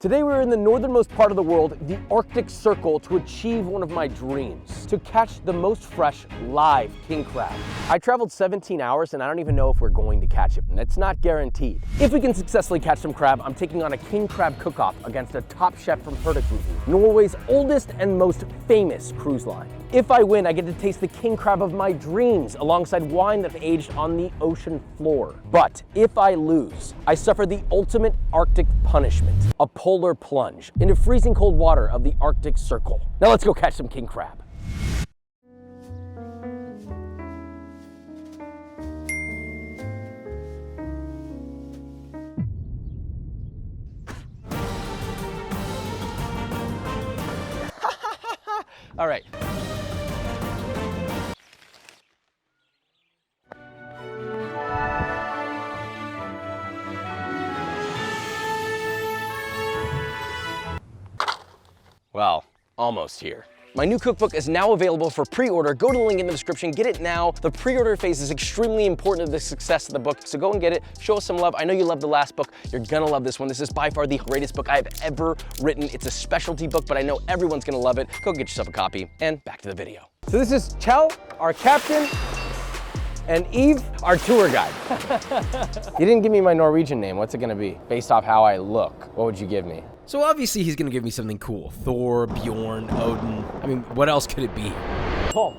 Today we're in the northernmost part of the world, the Arctic Circle, to achieve one of my dreams, to catch the most fresh, live king crab. I traveled 17 hours and I don't even know if we're going to catch it, and it's not guaranteed. If we can successfully catch some crab, I'm taking on a king crab cook-off against a top chef from Hurtigruten, Norway's oldest and most famous cruise line. If I win, I get to taste the king crab of my dreams alongside wine that aged on the ocean floor. But if I lose, I suffer the ultimate Arctic punishment, a polar plunge into freezing cold water of the Arctic Circle. Now let's go catch some king crab. All right. Well, almost here. My new cookbook is now available for pre-order. Go to the link in the description, get it now. The pre-order phase is extremely important to the success of the book, so go and get it. Show us some love. I know you loved the last book. You're gonna love this one. This is by far the greatest book I've ever written. It's a specialty book, but I know everyone's gonna love it. Go get yourself a copy, and back to the video. So this is Kjell, our captain, and Eve, our tour guide. You didn't give me my Norwegian name. What's it gonna be? Based off how I look, what would you give me? So obviously he's gonna give me something cool. Thor, Bjorn, Odin. I mean, what else could it be? Tom.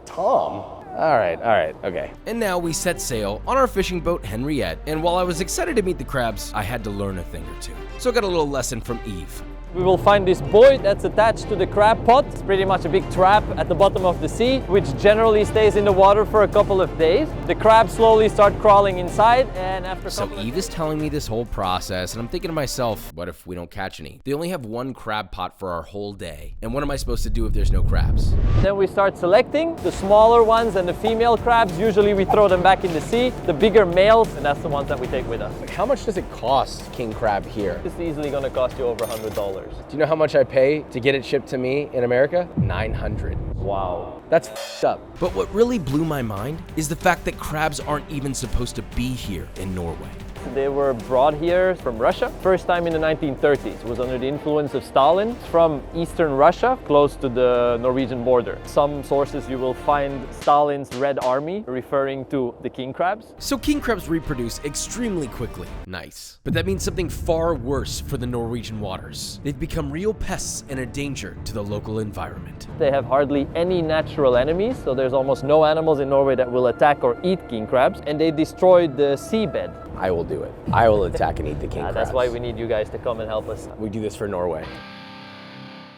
Tom? All right, okay. And now we set sail on our fishing boat, Henriette. And while I was excited to meet the crabs, I had to learn a thing or two. So I got a little lesson from Eve. We will find this buoy that's attached to the crab pot. It's pretty much a big trap at the bottom of the sea, which generally stays in the water for a couple of days. The crabs slowly start crawling inside, and after So Eve is telling me this whole process, and I'm thinking to myself, what if we don't catch any? They only have one crab pot for our whole day. And what am I supposed to do if there's no crabs? Then we start selecting the smaller ones and the female crabs. Usually we throw them back in the sea. The bigger males, and that's the ones that we take with us. How much does it cost king crab here? It's easily gonna cost you over $100. Do you know how much I pay to get it shipped to me in America? $900. Wow. That's f***ed up. But what really blew my mind is the fact that crabs aren't even supposed to be here in Norway. They were brought here from Russia, first time in the 1930s. It was under the influence of Stalin. It's from Eastern Russia, close to the Norwegian border. Some sources you will find Stalin's Red Army referring to the king crabs. So king crabs reproduce extremely quickly. Nice. But that means something far worse for the Norwegian waters. They've become real pests and a danger to the local environment. They have hardly any natural enemies, so there's almost no animals in Norway that will attack or eat king crabs, and they destroyed the seabed. I will do it. I will attack and eat the king crabs. That's why we need you guys to come and help us. We do this for Norway.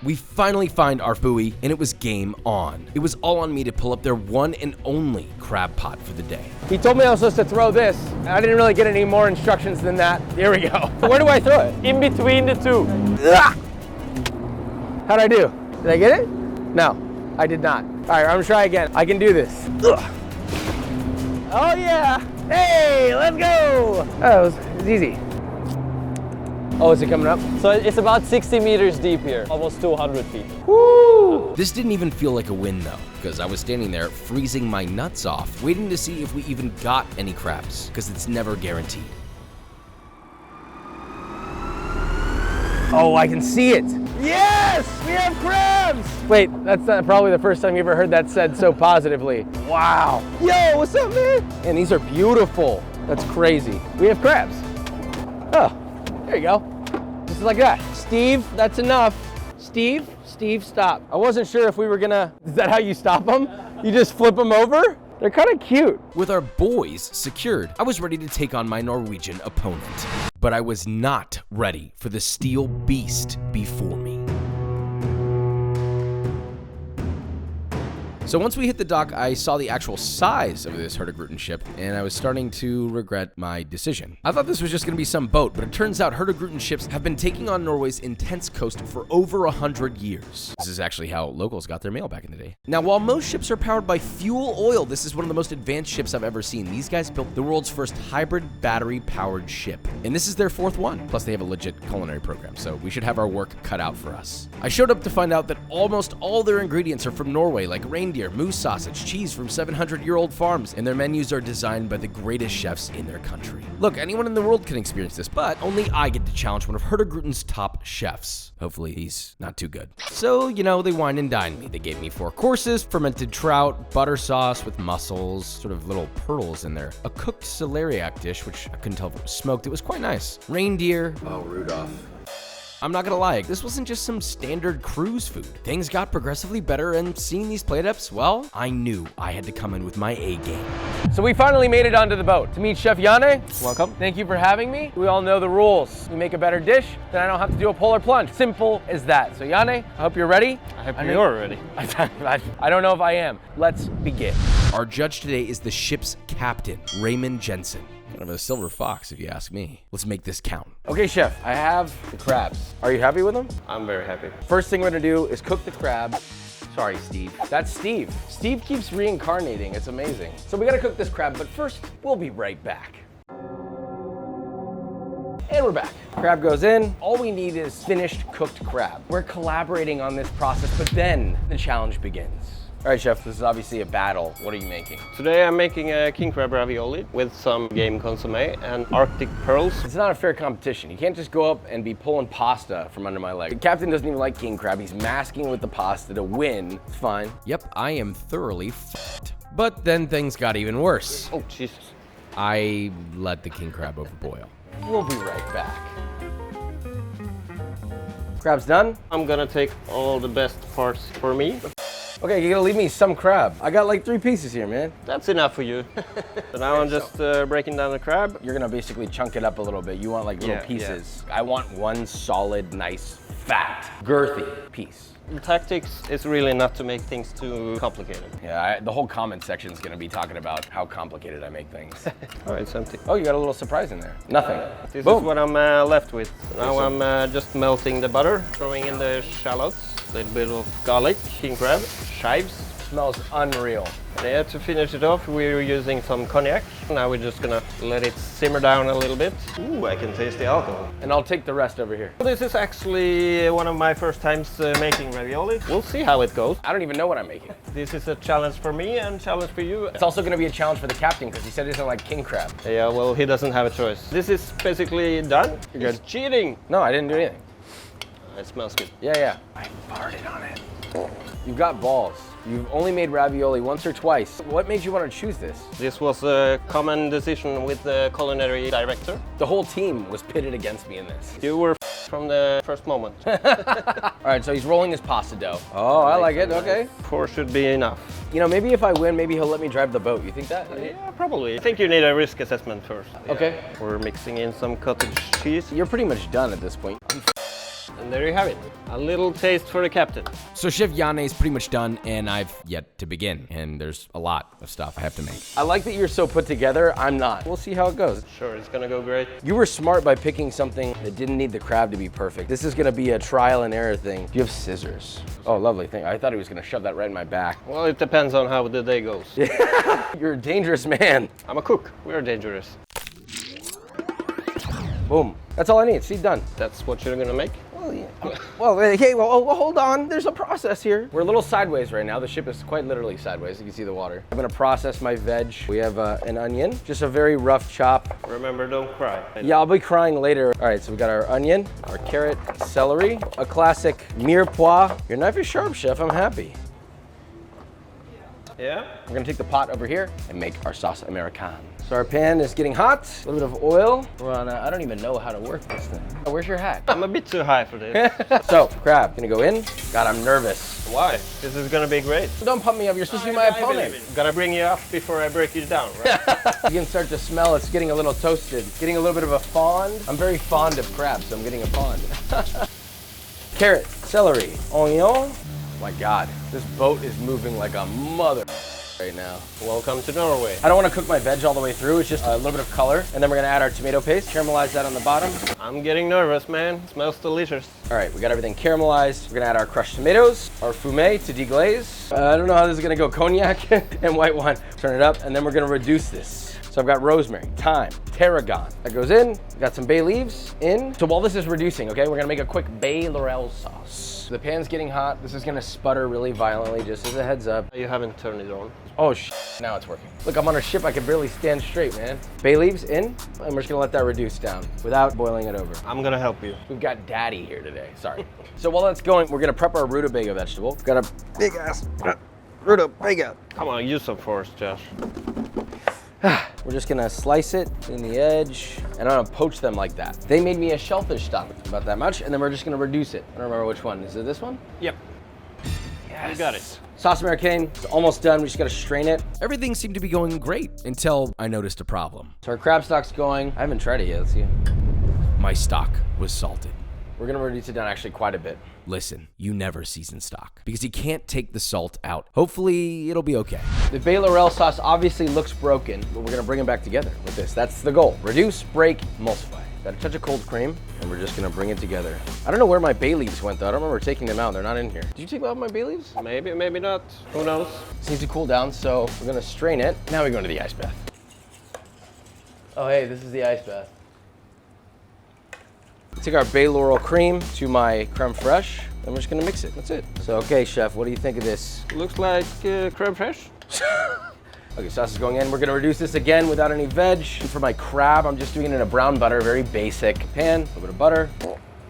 We finally find our buoy, and it was game on. It was all on me to pull up their one and only crab pot for the day. He told me I was supposed to throw this. I didn't really get any more instructions than that. Here we go. Where do I throw it? In between the two. Ugh! How'd I do? Did I get it? No, I did not. All right, I'm gonna try again. I can do this. Ugh. Oh yeah! Hey, let's go! Oh, it was easy. Oh, is it coming up? So it's about 60 meters deep here, almost 200 feet. Woo! This didn't even feel like a win though, because I was standing there freezing my nuts off, waiting to see if we even got any crabs, because it's never guaranteed. Oh, I can see it. Yes, we have crabs. Wait, that's probably the first time you ever heard that said so positively. Wow. Yo, what's up, man? And these are beautiful. That's crazy. We have crabs. Oh, there you go. Just like that. Steve, that's enough. Steve, stop. I wasn't sure if we were gonna, is that how you stop them? You just flip them over? They're kind of cute. With our buoys secured, I was ready to take on my Norwegian opponent. But I was not ready for the steel beast before me. So once we hit the dock, I saw the actual size of this Hurtigruten ship, and I was starting to regret my decision. I thought this was just gonna be some boat, but it turns out Hurtigruten ships have been taking on Norway's intense coast for over 100 years. This is actually how locals got their mail back in the day. Now, while most ships are powered by fuel oil, this is one of the most advanced ships I've ever seen. These guys built the world's first hybrid battery-powered ship, and this is their fourth one. Plus, they have a legit culinary program, so we should have our work cut out for us. I showed up to find out that almost all their ingredients are from Norway, like reindeer, reindeer, moose sausage, cheese from 700-year-old farms, and their menus are designed by the greatest chefs in their country. Look, anyone in the world can experience this, but only I get to challenge one of Hurtigruten's top chefs. Hopefully he's not too good. So, you know, they wine and dine me. They gave me 4 courses, fermented trout, butter sauce with mussels, sort of little pearls in there, a cooked celeriac dish, which I couldn't tell if it was smoked. It was quite nice. Reindeer. Oh, Rudolph. I'm not gonna lie, this wasn't just some standard cruise food. Things got progressively better, and seeing these plate ups, well, I knew I had to come in with my A game. So we finally made it onto the boat to meet Chef Janne. Welcome. Thank you for having me. We all know the rules. You make a better dish, then I don't have to do a polar plunge. Simple as that. So Janne, I hope you're ready. I hope you're ready. I don't know if I am. Let's begin. Our judge today is the ship's captain, Raymond Jensen. Kind of a silver fox, if you ask me. Let's make this count. Okay, Chef, I have the crabs. Are you happy with them? I'm very happy. First thing we're gonna do is cook the crab. Sorry, Steve. That's Steve. Steve keeps reincarnating. It's amazing. So we gotta cook this crab, but first, we'll be right back. And we're back. Crab goes in. All we need is finished cooked crab. We're collaborating on this process, but then the challenge begins. All right, Chef, this is obviously a battle. What are you making? Today I'm making a king crab ravioli with some game consommé and Arctic pearls. It's not a fair competition. You can't just go up and be pulling pasta from under my leg. The captain doesn't even like king crab. He's masking with the pasta to win. It's fine. Yep, I am thoroughly f***ed. But then things got even worse. Oh, Jesus. I let the king crab overboil. We'll be right back. Crab's done. I'm gonna take all the best parts for me. Okay, you gotta leave me some crab. I got like 3 pieces here, man. That's enough for you. So now I'm just breaking down the crab. You're gonna basically chunk it up a little bit. You want like little pieces. I want one solid, nice, fat, girthy piece. The tactics is really not to make things too complicated. Yeah, the whole comment section is gonna be talking about how complicated I make things. Oh, it's empty. Oh, you got a little surprise in there. Nothing. This Boom. is what I'm left with. Now I'm just melting the butter, throwing in the shallots, a little bit of garlic, king crab, chives. Smells unreal. Yeah, to finish it off, we're using some cognac. Now we're just gonna let it simmer down a little bit. Ooh, I can taste the alcohol. And I'll take the rest over here. This is actually one of my first times making ravioli. We'll see how it goes. I don't even know what I'm making. This is a challenge for me and challenge for you. It's also gonna be a challenge for the captain because he said he doesn't like king crab. Yeah, well, he doesn't have a choice. This is basically done. You're He's cheating. No, I didn't do anything. It smells good. Yeah. I farted on it. You've got balls. You've only made ravioli once or twice. What made you want to choose this? This was a common decision with the culinary director. The whole team was pitted against me in this. You were from the first moment. All right, so he's rolling his pasta dough. Oh, I like it, okay. 4 should be enough. You know, maybe if I win, maybe he'll let me drive the boat. You think that? Yeah, probably. I think you need a risk assessment first. Okay. We're mixing in some cottage cheese. You're pretty much done at this point. And there you have it. A little taste for the captain. So Chef Janne is pretty much done, and I've yet to begin. And there's a lot of stuff I have to make. I like that you're so put together. I'm not. We'll see how it goes. Sure, it's gonna go great. You were smart by picking something that didn't need the crab to be perfect. This is gonna be a trial and error thing. You have scissors. Oh, lovely thing. I thought he was gonna shove that right in my back. Well, it depends on how the day goes. You're a dangerous man. I'm a cook. We're dangerous. Boom. That's all I need. See, done. That's what you're gonna make? Well, yeah. Well, hold on. There's a process here. We're a little sideways right now. The ship is quite literally sideways. You can see the water. I'm gonna process my veg. We have an onion, just a very rough chop. Remember, don't cry. Yeah, I'll be crying later. All right, so we got our onion, our carrot, celery, a classic mirepoix. Your knife is sharp, chef. I'm happy. Yeah? We're gonna take the pot over here and make our sauce American. So our pan is getting hot, a little bit of oil. We're on I don't even know how to work this thing. Oh, where's your hat? I'm a bit too high for this. So, crab, gonna go in. God, I'm nervous. Why? This is gonna be great. Don't pump me up, you're supposed to be my opponent. Gotta bring you up before I break you down, right? You can start to smell it's getting a little toasted. Getting a little bit of a fond. I'm very fond of crab, so I'm getting a fond. Carrot, celery, onion. Oh my God, this boat is moving like a mother right now. Welcome to Norway. I don't want to cook my veg all the way through. It's just a little bit of color. And then we're gonna add our tomato paste, caramelize that on the bottom. I'm getting nervous, man. Smells delicious. All right, we got everything caramelized. We're gonna add our crushed tomatoes, our fumet to deglaze. I don't know how this is gonna go, cognac and white wine. Turn it up, and then we're gonna reduce this. So I've got rosemary, thyme, tarragon. That goes in. Got some bay leaves in. So while this is reducing, okay, we're gonna make a quick bay laurel sauce. The pan's getting hot. This is gonna sputter really violently, just as a heads up. You haven't turned it on. Oh, now it's working. Look, I'm on a ship. I can barely stand straight, man. Bay leaves in, and we're just gonna let that reduce down without boiling it over. I'm gonna help you. We've got daddy here today, sorry. So while that's going, we're gonna prep our rutabaga vegetable. We've got a big ass rutabaga. Come on, use some force, Josh. We're just gonna slice it in the edge, and I'm gonna poach them like that. They made me a shellfish stock, about that much, and then we're just gonna reduce it. I don't remember which one. Is it this one? Yep. Yes. You got it. Sauce Americaine, it's almost done. We just gotta strain it. Everything seemed to be going great until I noticed a problem. So our crab stock's going. I haven't tried it yet, let's see. My stock was salted. We're gonna reduce it down actually quite a bit. Listen, you never season stock because you can't take the salt out. Hopefully, it'll be okay. The bay laurel sauce obviously looks broken, but we're gonna bring them back together with this. That's the goal. Reduce, break, emulsify. Got a touch of cold cream, and we're just gonna bring it together. I don't know where my bay leaves went though. I don't remember taking them out. They're not in here. Did you take out my bay leaves? Maybe, maybe not. Who knows? This needs to cool down, so we're gonna strain it. Now we go into the ice bath. Oh hey, this is the ice bath. Take our bay laurel cream to my creme fraiche, and we're just gonna mix it. That's it. So okay, chef, what do you think of this? Looks like creme fraiche. Okay, sauce is going in. We're gonna reduce this again without any veg. And for my crab, I'm just doing it in a brown butter, very basic pan. A little bit of butter.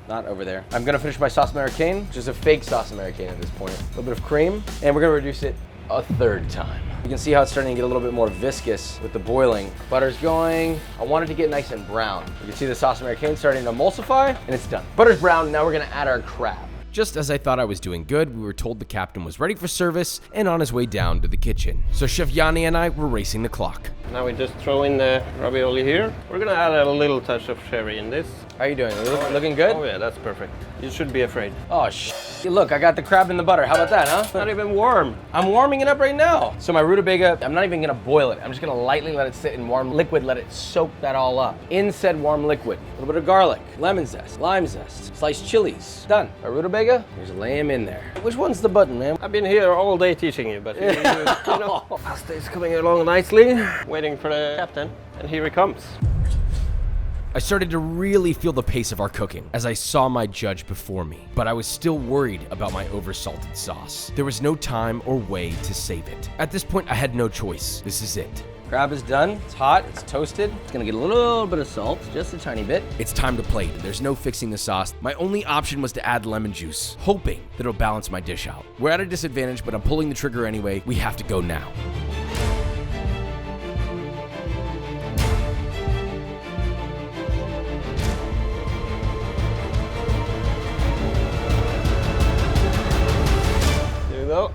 Not over there. I'm gonna finish my sauce Americaine, which is a fake sauce Americaine at this point. A little bit of cream, and we're gonna reduce it a third time. You can see how it's starting to get a little bit more viscous with the boiling. Butter's going. I want it to get nice and brown. You can see the sauce Americaine starting to emulsify, and it's done. Butter's brown, now we're gonna add our crab. Just as I thought I was doing good, we were told the captain was ready for service and on his way down to the kitchen. So Chef Yanni and I were racing the clock. Now we just throw in the ravioli here. We're gonna add a little touch of sherry in this. How you doing? Looking good? Oh yeah, that's perfect. You should be afraid. Oh, look, I got the crab in the butter. How about that, huh? It's not even warm. I'm warming it up right now. So my rutabaga, I'm not even gonna boil it. I'm just gonna lightly let it sit in warm liquid, let it soak that all up. In said warm liquid, a little bit of garlic, lemon zest, lime zest, sliced chilies. Done. Our rutabaga, just lay him in there. Which one's the button, man? I've been here all day teaching you, but you know, pasta is coming along nicely. Waiting for the captain, and here he comes. I started to really feel the pace of our cooking as I saw my judge before me, but I was still worried about my oversalted sauce. There was no time or way to save it. At this point, I had no choice. This is it. Crab is done. It's hot. It's toasted. It's gonna get a little bit of salt, just a tiny bit. It's time to plate. There's no fixing the sauce. My only option was to add lemon juice, hoping that it'll balance my dish out. We're at a disadvantage, but I'm pulling the trigger anyway. We have to go now.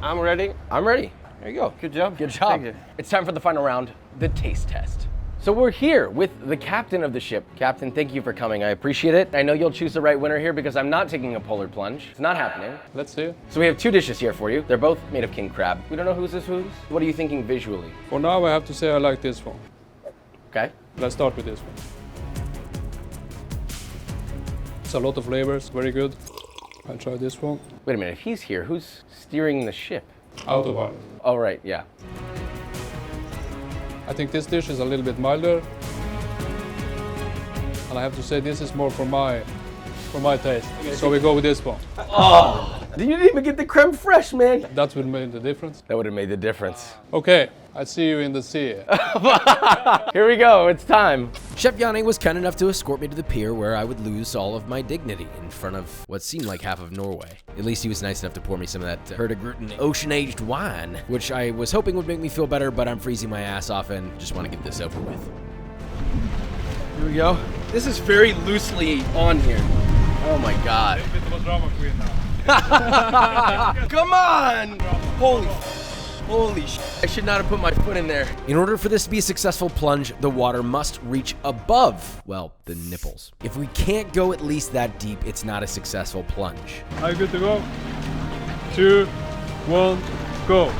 I'm ready. I'm ready. There you go. Good job. Good job. Thank you. It's time for the final round, the taste test. So we're here with the captain of the ship. Captain, thank you for coming. I appreciate it. I know you'll choose the right winner here because I'm not taking a polar plunge. It's not happening. Let's see. So we have two dishes here for you. They're both made of king crab. We don't know who's this who's. What are you thinking visually? For now, I have to say I like this one. Okay. Let's start with this one. It's a lot of flavors, very good. I'll try this one. Wait a minute, if he's here, who's steering the ship? Autopilot. Oh, right, yeah. I think this dish is a little bit milder. And I have to say this is more for my taste. So we go with this one. Oh, you didn't even get the creme fraiche, man. That would make the difference. That would have made the difference. Okay, I see you in the sea. Here we go, it's time. Chef Yanni was kind enough to escort me to the pier where I would lose all of my dignity in front of what seemed like half of Norway. At least he was nice enough to pour me some of that Hurtigruten ocean-aged wine, which I was hoping would make me feel better, but I'm freezing my ass off and just want to get this over with. Here we go. This is very loosely on here. Oh my God. A bit of a drama queen now. Come on! Holy sh! I should not have put my foot in there. In order for this to be a successful plunge, the water must reach above, well, the nipples. If we can't go at least that deep, it's not a successful plunge. Are you good to go? 2, 1, go.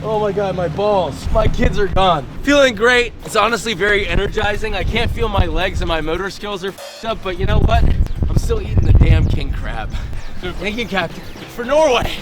Oh my God, my balls. My kids are gone. Feeling great. It's honestly very energizing. I can't feel my legs and my motor skills are f***ed up, but you know what? I'm still still eating the damn king crab. Thank you, Captain. For Norway.